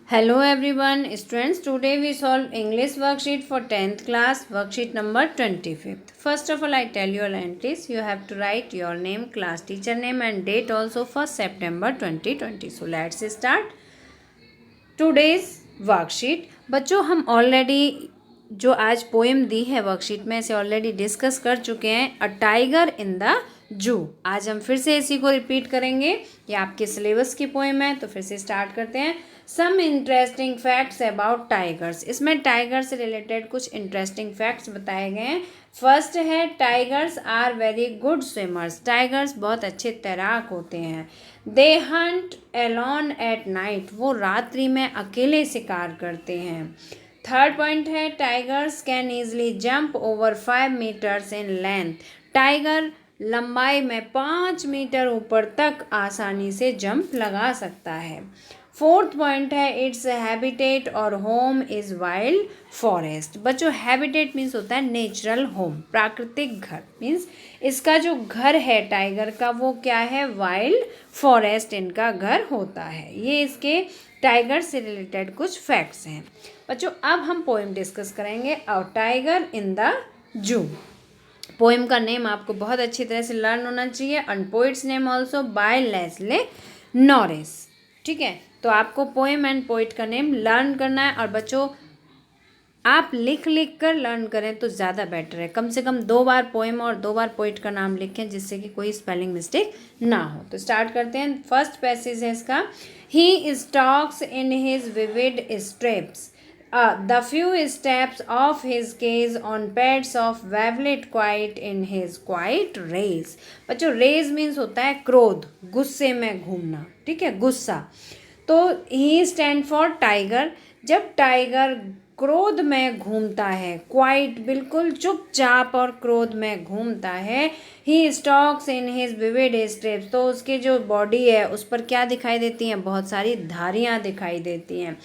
Hello everyone, students. Today we solve English worksheet for 10th class, worksheet number 25th. First of all, I tell you all entries. You have to write your name, class teacher name and date also for September 2020. So let's start today's worksheet. बच्चों हम already जो आज poem दी है worksheet में इसे already discuss कर चुके हैं, अ टाइगर इन द जू। आज हम फिर से इसी को रिपीट करेंगे। ये आपके सिलेबस की पोएम है, तो फिर से स्टार्ट करते हैं। Some interesting facts about tigers. इसमें टाइगर से रिलेटेड कुछ इंटरेस्टिंग फैक्ट्स बताए गए हैं। फर्स्ट है tigers are very good swimmers. Tigers बहुत अच्छे तैराक होते हैं। They hunt alone at night. वो रात्रि में अकेले शिकार करते हैं। थर्ड पॉइंट है tigers can easily jump over 5 metres in length. Tiger लंबाई में 5 मीटर ऊपर तक आसानी से जंप लगा सकता है। फोर्थ पॉइंट है इट्स हैबिटेट और होम इज़ वाइल्ड फॉरेस्ट। बच्चों हैबिटेट मीन्स होता है नेचुरल होम, प्राकृतिक घर। मीन्स इसका जो घर है टाइगर का वो क्या है, वाइल्ड फॉरेस्ट इनका घर होता है। ये इसके टाइगर से रिलेटेड कुछ फैक्ट्स हैं। बच्चों अब हम पोएम डिस्कस करेंगे, a tiger in the zoo. Poem का नेम आपको बहुत अच्छी तरह से लर्न होना चाहिए, and poet's name also by Leslie Norris. ठीक है, तो आपको पोएम एंड पोइट का नेम लर्न करना है। और बच्चों आप लिख कर लर्न करें तो ज़्यादा बेटर है। कम से कम 2 बार पोएम और 2 बार पोइट का नाम लिखें, जिससे कि कोई स्पेलिंग मिस्टेक ना हो। तो स्टार्ट करते हैं। फर्स्ट पैसेज है इसका, he stalks in his vivid stripes the few steps of his gaze on pads of wavelet quiet in his quiet race। बच्चों रेज मीन्स होता है क्रोध, गुस्से में घूमना। ठीक है, गुस्सा। तो ही स्टैंड फॉर टाइगर। जब टाइगर क्रोध में घूमता है, क्वाइट बिल्कुल चुपचाप और क्रोध में घूमता है। He stalks in his vivid stripes. तो उसकी जो बॉडी है उस पर क्या दिखाई देती हैं, बहुत सारी धारियाँ दिखाई देती हैं।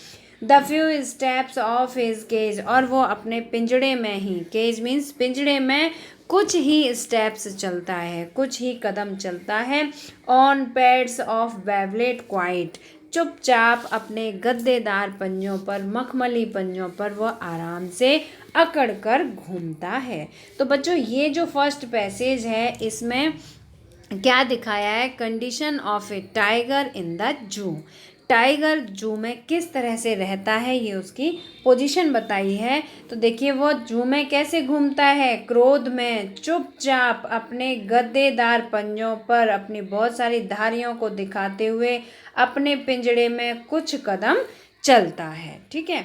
The few steps of his cage. और वो अपने पिंजड़े में ही, केज मीन्स पिंजड़े में कुछ ही स्टेप्स चलता है, कुछ ही कदम चलता है। On pads of velvet quite. चुपचाप अपने गद्देदार पंजों पर, मखमली पंजों पर वो आराम से अकड़ कर घूमता है। तो बच्चों ये जो फर्स्ट पैसेज है इसमें क्या दिखाया है, condition of A tiger in the जू। टाइगर जू में किस तरह से रहता है, ये उसकी पोजीशन बताई है। तो देखिए वो जू में कैसे घूमता है, क्रोध में चुपचाप अपने गद्देदार पंजों पर अपनी बहुत सारी धारियों को दिखाते हुए अपने पिंजड़े में कुछ कदम चलता है। ठीक है,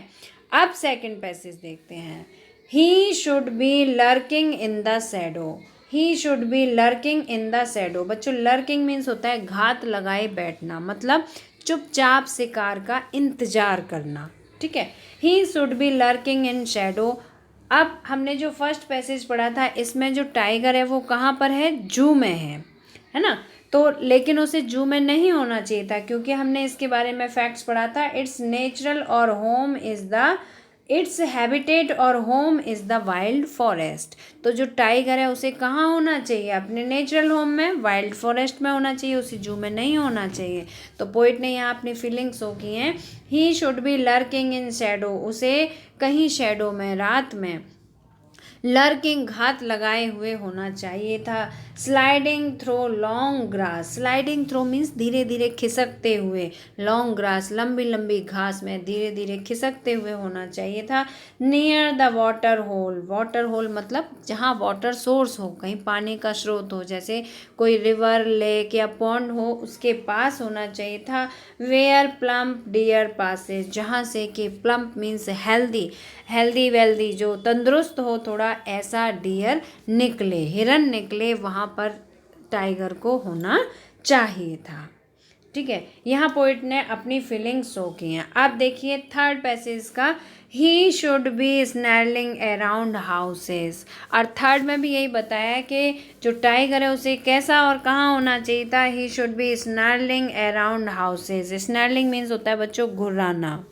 अब सेकंड पैसेज देखते हैं। ही should B lurking in the shadow. He should B lurking in the shadow. बच्चों लर्किंग मीन्स होता है घात लगाए बैठना, मतलब चुपचाप शिकार का इंतजार करना। ठीक है, ही should B lurking in Shadow. अब हमने जो फर्स्ट पैसेज पढ़ा था इसमें जो टाइगर है वो कहाँ पर है, जू में है ना। तो लेकिन उसे जू में नहीं होना चाहिए था, क्योंकि हमने इसके बारे में फैक्ट्स पढ़ा था। इट्स नेचुरल और home is the, it's habitat और home is the wild forest. तो जो टाइगर है उसे कहाँ होना चाहिए, अपने नेचुरल होम में, वाइल्ड फॉरेस्ट में होना चाहिए, उसे जू में नहीं होना चाहिए। तो पोइट ने यहाँ अपनी फीलिंग्स शो की हैं। ही should B lurking in Shadow. उसे कहीं शैडो में, रात में, लर्किंग घात लगाए हुए होना चाहिए था। Sliding through long grass. Sliding through means धीरे धीरे खिसकते हुए, लॉन्ग ग्रास लंबी लंबी घास में धीरे धीरे खिसकते हुए होना चाहिए था। Near the water hole. Water hole मतलब जहाँ वाटर सोर्स हो, कहीं पानी का स्रोत हो, जैसे कोई रिवर, लेक या पॉन्ड हो, उसके पास होना चाहिए था। Where plump deer passes. जहाँ से कि plump means healthy, healthy wealthy, जो तंदुरुस्त हो थोड़ा, ऐसा डियर निकले, हिरन निकले, वहाँ पर टाइगर को होना चाहिए था। ठीक है, यहाँ पोइट ने अपनी फीलिंग्स शो की हैं। आप देखिए थर्ड पैसेज का, he should be snarling around houses. और थर्ड में भी यही बताया कि जो टाइगर है उसे कैसा और कहाँ होना चाहिए था, he should be snarling around houses. Snarling means होता है बच्चों घुर्राना।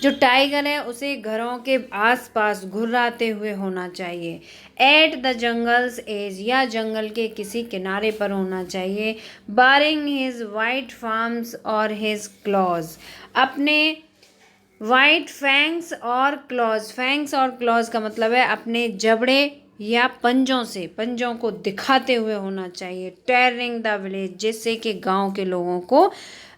जो टाइगर है उसे घरों के आसपास घुर्राते हुए होना चाहिए। एट द जंगल्स एज, या जंगल के किसी किनारे पर होना चाहिए। बारिंग हिज वाइट फार्म्स और हिज क्लॉज। अपने वाइट फैंग्स और क्लॉज, फैंग्स और क्लॉज का मतलब है अपने जबड़े या पंजों से, पंजों को दिखाते हुए होना चाहिए। टेयरिंग द विलेज, जिससे कि गांव के लोगों को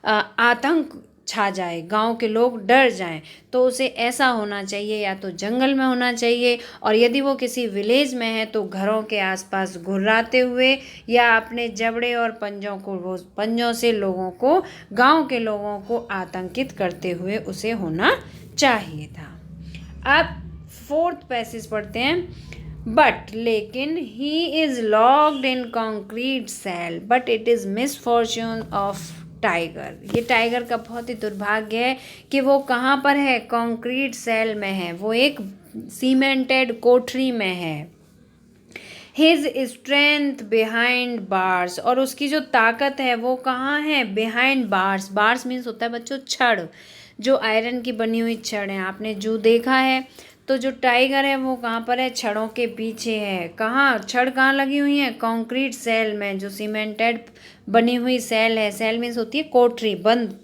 आतंक छा जाए, गांव के लोग डर जाएं, तो उसे ऐसा होना चाहिए, या तो जंगल में होना चाहिए, और यदि वो किसी विलेज में है तो घरों के आसपास घुर्राते हुए या अपने जबड़े और पंजों को, वो पंजों से लोगों को, गांव के लोगों को आतंकित करते हुए उसे होना चाहिए था। अब फोर्थ पैसेज पढ़ते हैं। बट लेकिन he is locked in concrete cell, but it is misfortune of tiger. ये टाइगर का बहुत ही दुर्भाग्य है कि वो कहाँ पर है, कॉन्क्रीट सेल में है, वो एक सीमेंटेड कोठरी में है। हिज स्ट्रेंथ बिहाइंड बार्स, और उसकी जो ताकत है वो कहाँ है, बिहाइंड बार्स। बार्स मीन्स होता है बच्चों छड़, जो आयरन की बनी हुई छड़ है। आपने जू देखा है तो जो टाइगर है वो कहाँ पर है, छड़ों के पीछे है। कहाँ छड़ कहाँ लगी हुई है, कंक्रीट सेल में, जो सीमेंटेड बनी हुई सेल है। सेल मीन्स होती है कोठरी, बंद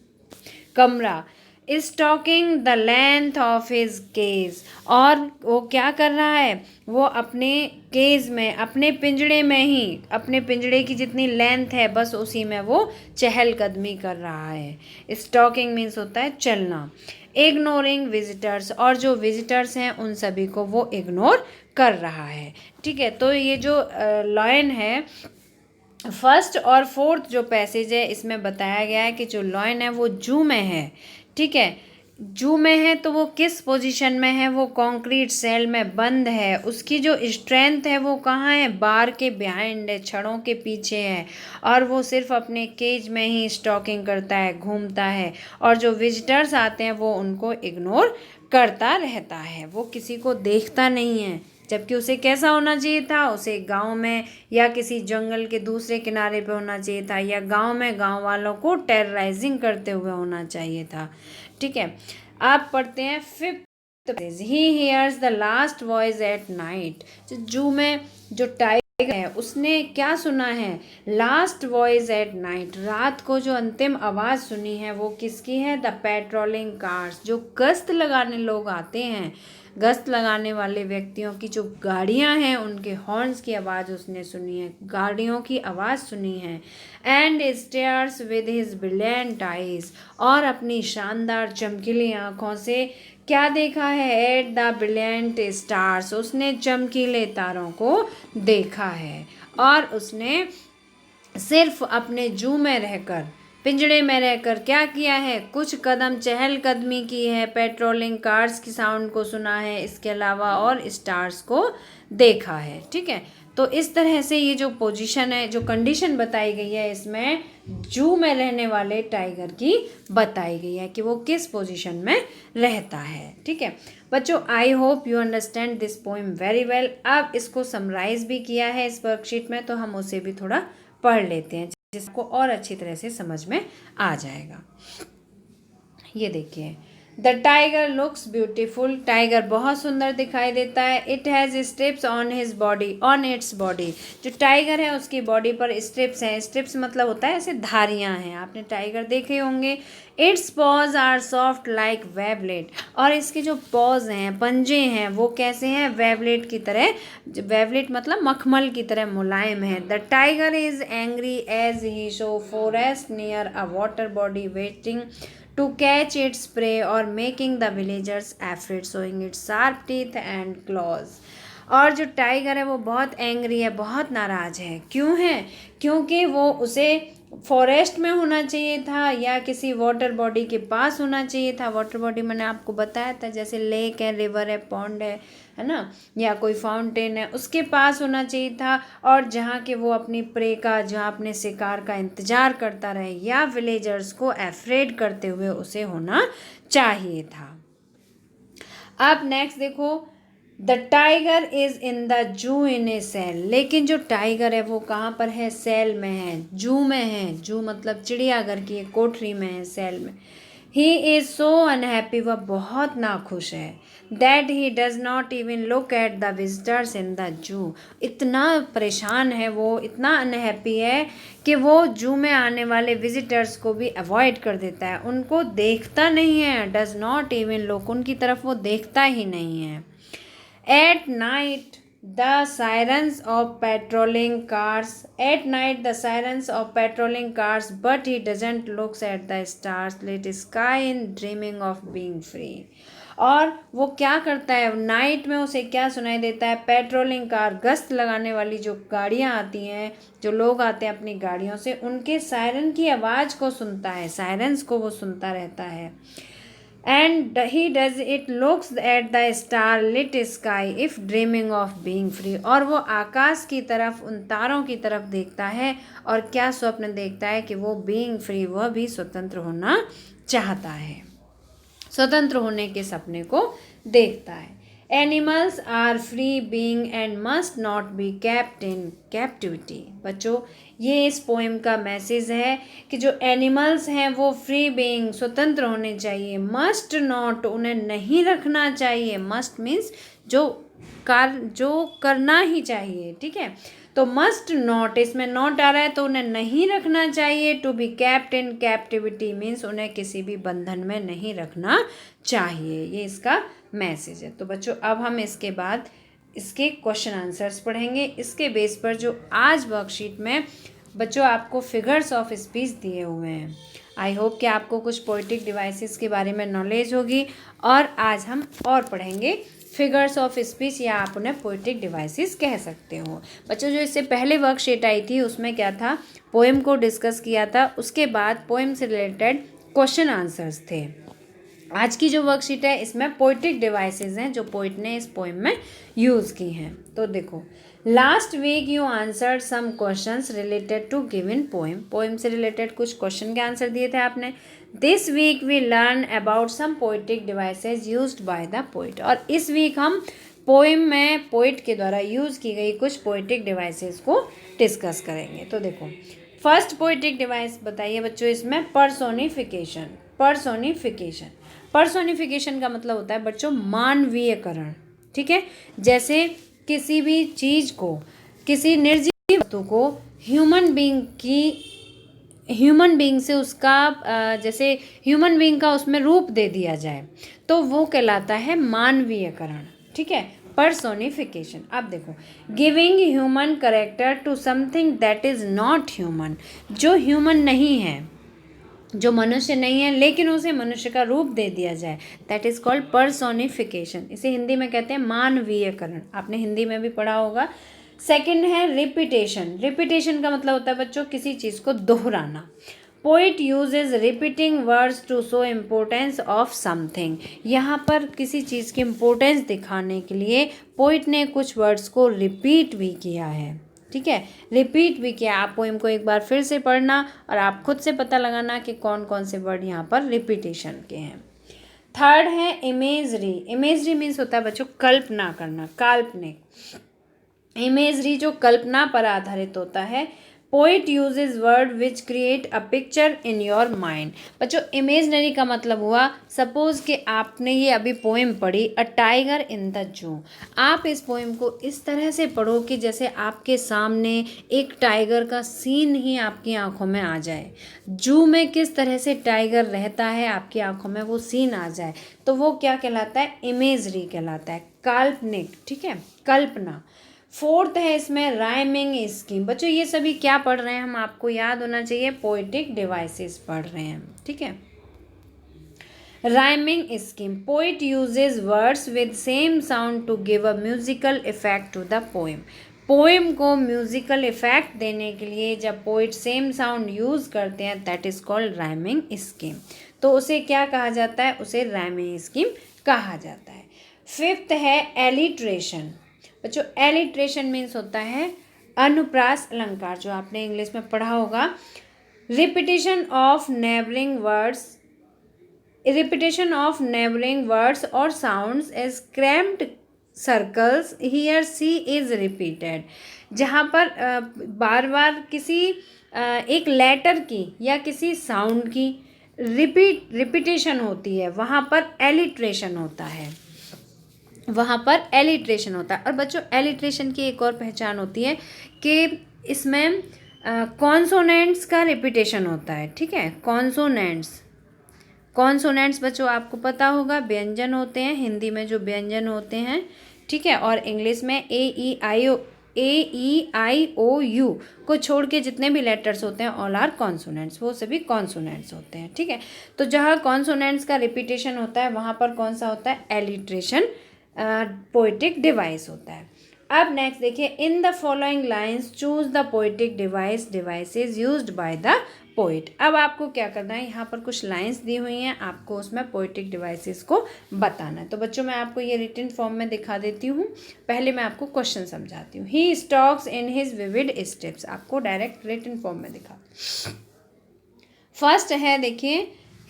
कमरा। Stalking the length of his cage, और वो क्या कर रहा है, वो अपने केज में, अपने पिंजड़े में ही, अपने पिंजड़े की जितनी लेंथ है बस उसी में वो चहलकदमी कर रहा है। स्टॉकिंग मीन्स होता है चलना। इग्नोरिंग विजिटर्स, और जो विजिटर्स हैं उन सभी को वो इग्नोर कर रहा है। ठीक है, तो ये जो लायन है, फर्स्ट और फोर्थ जो पैसेज है इसमें बताया गया है कि जो लॉयन है वो जू में है। ठीक है, जू में है तो वो किस पोजीशन में है, वो कंक्रीट सेल में बंद है। उसकी जो स्ट्रेंथ है वो कहाँ है, बार के बिहाइंड है, छड़ों के पीछे है, और वो सिर्फ अपने केज में ही स्टॉकिंग करता है, घूमता है, और जो विजिटर्स आते हैं वो उनको इग्नोर करता रहता है, वो किसी को देखता नहीं है। जबकि उसे कैसा होना चाहिए था, उसे गांव में या किसी जंगल के दूसरे किनारे पे होना चाहिए था, या गांव में गांव वालों को टेरराइजिंग करते हुए होना चाहिए था। ठीक है, आप पढ़ते हैं fifth. He hears the last voice at night. जू में जो टाइगर है उसने क्या सुना है, लास्ट वॉइस एट नाइट, रात को जो अंतिम आवाज़ सुनी है वो किसकी है, द पेट्रोलिंग कार्स, जो गश्त लगाने लोग आते हैं, गश्त लगाने वाले व्यक्तियों की जो गाड़ियां हैं उनके हॉर्न्स की आवाज़ उसने सुनी है, गाड़ियों की आवाज़ सुनी है। And stairs with his brilliant eyes, और अपनी शानदार चमकीली आँखों से क्या देखा है, एट द ब्रिलियंट स्टार्स, उसने चमकीले तारों को देखा है। और उसने सिर्फ अपने जू में रहकर, पिंजड़े में रहकर क्या किया है, कुछ कदम चहलकदमी की है, पेट्रोलिंग कार्स की साउंड को सुना है, इसके अलावा और स्टार्स को देखा है। ठीक है, तो इस तरह से ये जो पोजीशन है, जो कंडीशन बताई गई है इसमें जू में रहने वाले टाइगर की बताई गई है कि वो किस पोजीशन में रहता है। ठीक है बच्चों, I hope you understand this poem very well. अब इसको समराइज भी किया है इस वर्कशीट में, तो हम उसे भी थोड़ा पढ़ लेते हैं जिसको और अच्छी तरह से समझ में आ जाएगा। ये देखिए, the tiger looks beautiful, tiger बहुत सुंदर दिखाई देता है। It has strips on his body, on its body, जो टाइगर है उसकी बॉडी पर स्ट्रिप्स हैं। स्ट्रिप्स मतलब होता है ऐसे धारियां हैं, आपने टाइगर देखे होंगे। Its paws are soft like velvet, और इसके जो पॉज हैं, पंजे हैं, वो कैसे हैं, वेवलेट की तरह, वेवलेट मतलब मखमल की तरह मुलायम है। The tiger is angry as he show forest near a water body waiting to catch its prey or making the villagers afraid, showing its sharp teeth and claws। और जो टाइगर है वो बहुत एंग्री है, बहुत नाराज़ है। क्यों है, क्योंकि वो उसे फॉरेस्ट में होना चाहिए था या किसी वाटर बॉडी के पास होना चाहिए था। वाटर बॉडी मैंने आपको बताया था, जैसे लेक है, रिवर है, पॉन्ड है ना, या कोई फाउंटेन है, उसके पास होना चाहिए था, और जहाँ के वो अपनी प्रे का, जहाँ अपने शिकार का इंतज़ार करता रहे, या विलेजर्स को एफ्रेड करते हुए उसे होना चाहिए था। अब नेक्स्ट देखो, the tiger is in the जू इन ए सेल, लेकिन जो टाइगर है वो कहाँ पर है, सेल में है, जू में है। जू मतलब चिड़ियाघर की एक कोठरी में है, सेल में। ही इज़ सो अनहैप्पी, वह बहुत नाखुश है। That he does not even look at the visitors in the जू, इतना परेशान है वो, इतना अनहैप्पी है कि वो जू में आने वाले विजिटर्स को भी अवॉइड कर देता है, उनको देखता नहीं है। डज़ नॉट इवन लुक, उनकी तरफ वो देखता ही नहीं है। At night the sirens of patrolling cars, at night the sirens of patrolling cars, but he doesn't look at the stars lit sky in dreaming of being free। और वो क्या करता है, नाइट में उसे क्या सुनाई देता है, पेट्रोलिंग कार, गश्त लगाने वाली जो गाड़ियाँ आती हैं, जो लोग आते हैं अपनी गाड़ियों से, उनके सायरन की आवाज़ को सुनता है, सायरन्स को वो सुनता रहता है। And he does it looks at the star lit sky if dreaming of being free, और वो आकाश की तरफ, उन तारों की तरफ देखता है और क्या स्वप्न देखता है कि वो being free, वह भी स्वतंत्र होना चाहता है, स्वतंत्र होने के सपने को देखता है। Animals are free being and must not be kept in captivity. बच्चों, ये इस पोएम का मैसेज है कि जो एनिमल्स हैं वो फ्री बीइंग, स्वतंत्र होने चाहिए, मस्ट नॉट, उन्हें नहीं रखना चाहिए। मस्ट मीन्स जो करना ही चाहिए, ठीक है। तो मस्ट नॉट, इसमें नॉट आ रहा है तो उन्हें नहीं रखना चाहिए। To be kept in captivity means उन्हें किसी भी बंधन में नहीं रखना चाहिए, ये इसका मैसेज है। तो बच्चों, अब हम इसके बाद इसके क्वेश्चन आंसर्स पढ़ेंगे। इसके बेस पर जो आज वर्कशीट में बच्चों आपको फिगर्स ऑफ स्पीच दिए हुए हैं, आई होप कि आपको कुछ पोइटिक डिवाइसेस के बारे में नॉलेज होगी। और आज हम और पढ़ेंगे फिगर्स ऑफ स्पीच, या आप उन्हें पोइटिक डिवाइसेस कह सकते हो। बच्चों, जो इससे पहले वर्कशीट आई थी उसमें क्या था, पोएम को डिस्कस किया था, उसके बाद पोएम से रिलेटेड क्वेश्चन आंसर्स थे। आज की जो वर्कशीट है इसमें पोइटिक डिवाइसेस हैं जो पोइट ने इस पोएम में यूज़ की हैं। तो देखो, last week you answered some questions related to given poem, poem से रिलेटेड कुछ क्वेश्चन के आंसर दिए थे आपने। This week we learn about some poetic devices used by the poet, और इस वीक हम पोएम में पोइट के द्वारा यूज़ की गई कुछ पोइटिक डिवाइसेस को डिस्कस करेंगे। तो देखो, फर्स्ट पोइटिक डिवाइस बताइए बच्चों, इसमें पर्सोनिफिकेशन। पर्सोनिफिकेशन, पर्सोनिफिकेशन का मतलब होता है बच्चों मानवीयकरण, ठीक है। जैसे किसी भी चीज़ को, किसी निर्जीव वस्तु को ह्यूमन बीइंग से उसका जैसे ह्यूमन बीइंग का उसमें रूप दे दिया जाए तो वो कहलाता है मानवीयकरण, ठीक है, पर्सोनिफिकेशन। अब देखो, giving human character to something that is not human, जो ह्यूमन नहीं है, जो मनुष्य नहीं है लेकिन उसे मनुष्य का रूप दे दिया जाए, दैट इज़ कॉल्ड पर्सोनिफिकेशन। इसे हिंदी में कहते हैं मानवीयकरण, आपने हिंदी में भी पढ़ा होगा। सेकंड है रिपीटेशन। रिपीटेशन का मतलब होता है बच्चों किसी चीज़ को दोहराना। Poet uses repeating words to show importance of something, यहाँ पर किसी चीज़ की इम्पोर्टेंस दिखाने के लिए पोइट ने कुछ वर्ड्स को रिपीट भी किया है, ठीक है, रिपीट भी किया। आप पोएम को एक बार फिर से पढ़ना और आप खुद से पता लगाना कि कौन कौन से वर्ड यहाँ पर रिपीटेशन के हैं। थर्ड है इमेजरी। इमेजरी मीन्स होता है बच्चों कल्पना करना, काल्पनिक। इमेजरी जो कल्पना पर आधारित होता है। Poet uses word which create a picture in your mind. बच्चों, इमेजनरी का मतलब हुआ, सपोज कि आपने ये अभी पोएम पढ़ी अ टाइगर इन द जू। आप इस पोएम को इस तरह से पढ़ो कि जैसे आपके सामने एक टाइगर का सीन ही आपकी आंखों में आ जाए, जू में किस तरह से टाइगर रहता है आपकी आंखों में वो सीन आ जाए, तो वो क्या कहलाता है, इमेजरी कहलाता है, काल्पनिक, ठीक है, कल्पना। फोर्थ है इसमें राइमिंग स्कीम। बच्चों, ये सभी क्या पढ़ रहे हैं हम, आपको याद होना चाहिए, पोइटिक डिवाइसेस पढ़ रहे हैं, ठीक है। Rhyming scheme, poet uses words with same sound to give a musical effect to the poem. Poem को म्यूजिकल इफेक्ट देने के लिए जब पोइट सेम साउंड यूज़ करते हैं, that is called rhyming scheme. तो उसे क्या कहा जाता है, उसे राइमिंग स्कीम कहा जाता है। फिफ्थ है एलिट्रेशन। बच्चों, एलिट्रेशन मीन्स होता है अनुप्रास अलंकार, जो आपने इंग्लिश में पढ़ा होगा। रिपीटेशन ऑफ नेबलिंग वर्ड्स और sounds as cramped circles here C is repeated. जहाँ पर बार बार किसी एक लेटर की या किसी साउंड की रिपीटेशन होती है वहाँ पर एलिट्रेशन होता है, वहाँ पर एलिट्रेशन होता है। और बच्चों एलिट्रेशन की एक और पहचान होती है कि इसमें कॉन्सोनेंट्स का रिपीटेशन होता है, ठीक है। कॉन्सोनेंट्स बच्चों आपको पता होगा व्यंजन होते हैं, हिंदी में जो व्यंजन होते हैं, ठीक है। और इंग्लिश में A E I O U को छोड़ के जितने भी लेटर्स होते हैं ऑल आर कॉन्सोनेंट्स, वो सभी कॉन्सोनेंट्स होते हैं, ठीक है। तो जहाँ कॉन्सोनेंट्स का रिपीटेशन होता है वहाँ पर कौन सा होता है, एलिट्रेशन पोएटिक डिवाइस होता है। अब नेक्स्ट देखिए, in the following lines choose the poetic devices used by the poet. अब आपको क्या करना है, यहाँ पर कुछ लाइंस दी हुई हैं, आपको उसमें पोएटिक डिवाइसेस को बताना है। तो बच्चों मैं आपको ये रिटन फॉर्म में दिखा देती हूँ, पहले मैं आपको क्वेश्चन समझाती हूँ। He stalks in his vivid steps, आपको डायरेक्ट रिटन फॉर्म में दिखा। फर्स्ट है देखिए,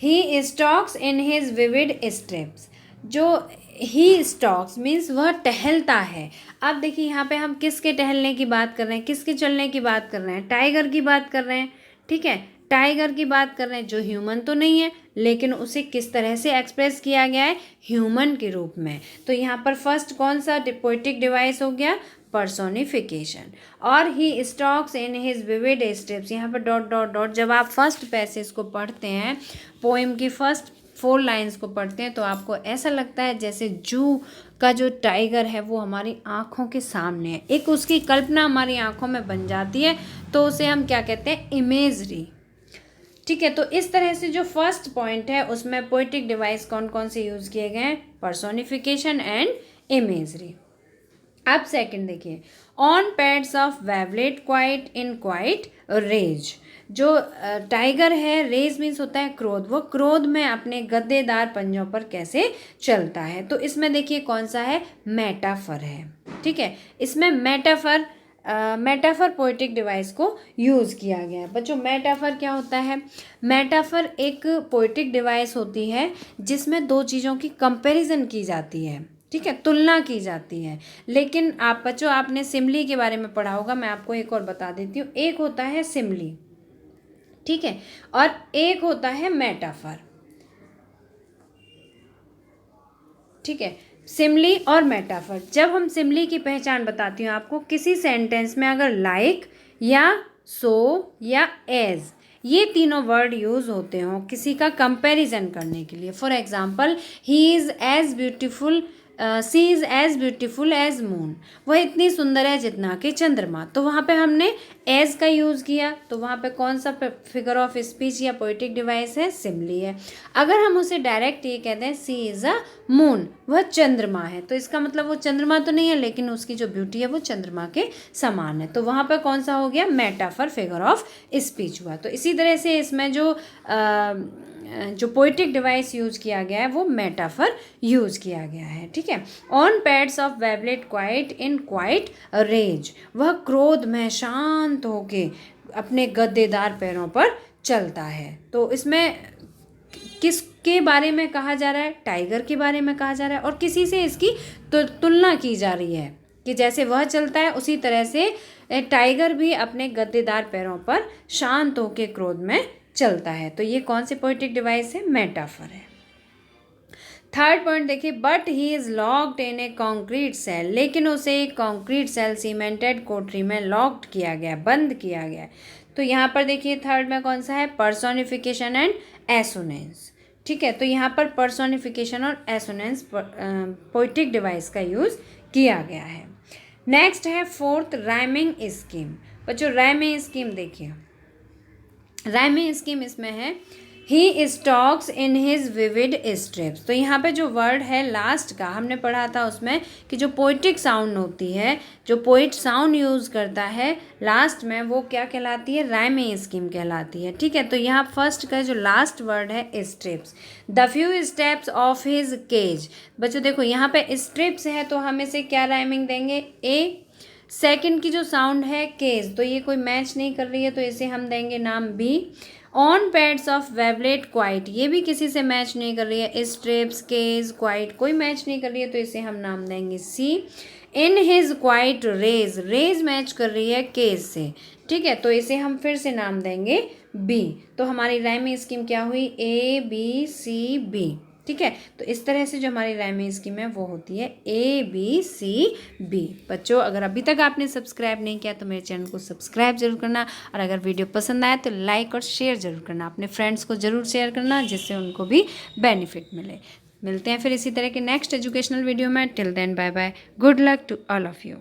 he stalks in his vivid steps. जो ही स्टॉक्स मीन्स वह टहलता है। अब देखिए यहाँ पे हम किसके टहलने की बात कर रहे हैं, किसके चलने की बात कर रहे हैं, टाइगर की बात कर रहे हैं, ठीक है। टाइगर की बात कर रहे हैं जो ह्यूमन तो नहीं है, लेकिन उसे किस तरह से एक्सप्रेस किया गया है, ह्यूमन के रूप में। तो यहाँ पर फर्स्ट कौन सा पोएटिक डिवाइस हो गया, पर्सोनिफिकेशन। और he stalks in his vivid steps, यहाँ पर डॉट डॉट डॉट। जब आप फर्स्ट पैसेज को पढ़ते हैं, पोएम की फर्स्ट 4 लाइन्स को पढ़ते हैं, तो आपको ऐसा लगता है जैसे जू का जो टाइगर है वो हमारी आँखों के सामने है, एक उसकी कल्पना हमारी आँखों में बन जाती है, तो उसे हम क्या कहते हैं, इमेजरी, ठीक है। तो इस तरह से जो फर्स्ट पॉइंट है उसमें पोएटिक डिवाइस कौन कौन से यूज़ किए गए हैं, पर्सोनिफिकेशन एंड इमेजरी। अब सेकंड देखिए, on pads of velvet quiet in quiet rage. जो टाइगर है, रेज मीन्स होता है क्रोध, वो क्रोध में अपने गद्देदार पंजों पर कैसे चलता है। तो इसमें देखिए कौन सा है, मेटाफर है, ठीक है। इसमें मेटाफर पोएटिक डिवाइस को यूज़ किया गया है। बच्चों मेटाफर क्या होता है, मेटाफर एक पोएटिक डिवाइस होती है जिसमें दो चीज़ों की कंपैरिजन की जाती है, ठीक है, तुलना की जाती है। लेकिन आप बच्चों आपने सिमली के बारे में पढ़ा होगा, मैं आपको एक और बता देती हूँ। एक होता है सिमली, ठीक है, और एक होता है मेटाफर, ठीक है। सिमली और मेटाफर। जब हम सिमली की पहचान बताती हूँ आपको, किसी सेंटेंस में अगर लाइक या सो या एज ये तीनों वर्ड यूज़ होते हों किसी का कंपैरिजन करने के लिए। For example, he is as beautiful, she is as beautiful as moon, वह इतनी सुंदर है जितना कि चंद्रमा। तो वहाँ पे हमने एज का यूज़ किया, तो वहाँ पे कौन सा फिगर ऑफ स्पीच या पोएटिक डिवाइस है, सिमली है। अगर हम उसे डायरेक्ट ये कहते हैं सी इज़ अ मून, वह चंद्रमा है, तो इसका मतलब वो चंद्रमा तो नहीं है, लेकिन उसकी जो ब्यूटी है वो चंद्रमा के समान है। तो वहाँ पर कौन सा हो गया, मेटाफर फिगर ऑफ स्पीच हुआ। तो इसी तरह से इसमें जो पोएटिक डिवाइस यूज़ किया गया है वो मेटाफर यूज़ किया गया है, ठीक है। On pads of velvet quiet in quiet rage, वह क्रोध में शांत होके अपने गद्देदार पैरों पर चलता है। तो इसमें किसके बारे में कहा जा रहा है, टाइगर के बारे में कहा जा रहा है, और किसी से इसकी तुलना की जा रही है कि जैसे वह चलता है उसी तरह से टाइगर भी अपने गद्देदार पैरों पर शांत होकर क्रोध में चलता है। तो ये कौन सी पोएटिक डिवाइस है, मेटाफर है। थर्ड पॉइंट देखिए, but he is locked in a concrete cell, लेकिन उसे एक कॉन्क्रीट सेल सीमेंटेड कोठरी में लॉक्ड किया गया, बंद किया गया। तो यहाँ पर देखिए थर्ड में कौन सा है, पर्सोनिफिकेशन एंड एसोनेंस, ठीक है। तो यहाँ पर पर्सोनिफिकेशन और एसोनेंस पोएटिक डिवाइस का यूज़ किया गया है। नेक्स्ट है फोर्थ, राइमिंग स्कीम। बच्चों राइमिंग स्कीम देखिए, राइमिंग स्कीम इसमें है, he stalks in his vivid stripes. तो यहाँ पे जो वर्ड है लास्ट का हमने पढ़ा था उसमें कि जो पोइटिक साउंड होती है, जो पोइट साउंड यूज़ करता है लास्ट में, वो क्या कहलाती है, राइमिंग स्कीम कहलाती है, ठीक है। तो यहाँ फर्स्ट का जो लास्ट वर्ड है stripes, the few steps of his cage. बच्चों देखो यहाँ पे स्ट्रिप्स है तो हम इसे क्या राइमिंग देंगे, ए। सेकंड की जो साउंड है केज, तो ये कोई मैच नहीं कर रही है, तो इसे हम देंगे नाम B. On pads of velvet quiet, ये भी किसी से मैच नहीं कर रही है, स्ट्रिप्स, केज, क्वाइट कोई मैच नहीं कर रही है, तो इसे हम नाम देंगे C. In his quiet rage, rage match कर रही है केज से, ठीक है, तो इसे हम फिर से नाम देंगे बी। तो हमारी राइमिंग स्कीम क्या हुई, ABCB। ठीक है, तो इस तरह से जो हमारी राइमिंग स्कीम है वो होती है ABCB। बच्चों, अगर अभी तक आपने सब्सक्राइब नहीं किया तो मेरे चैनल को सब्सक्राइब जरूर करना, और अगर वीडियो पसंद आए तो लाइक और शेयर जरूर करना, अपने फ्रेंड्स को ज़रूर शेयर करना जिससे उनको भी बेनिफिट मिले। मिलते हैं फिर इसी तरह के नेक्स्ट एजुकेशनल वीडियो में। Till then bye bye, good luck to all of you.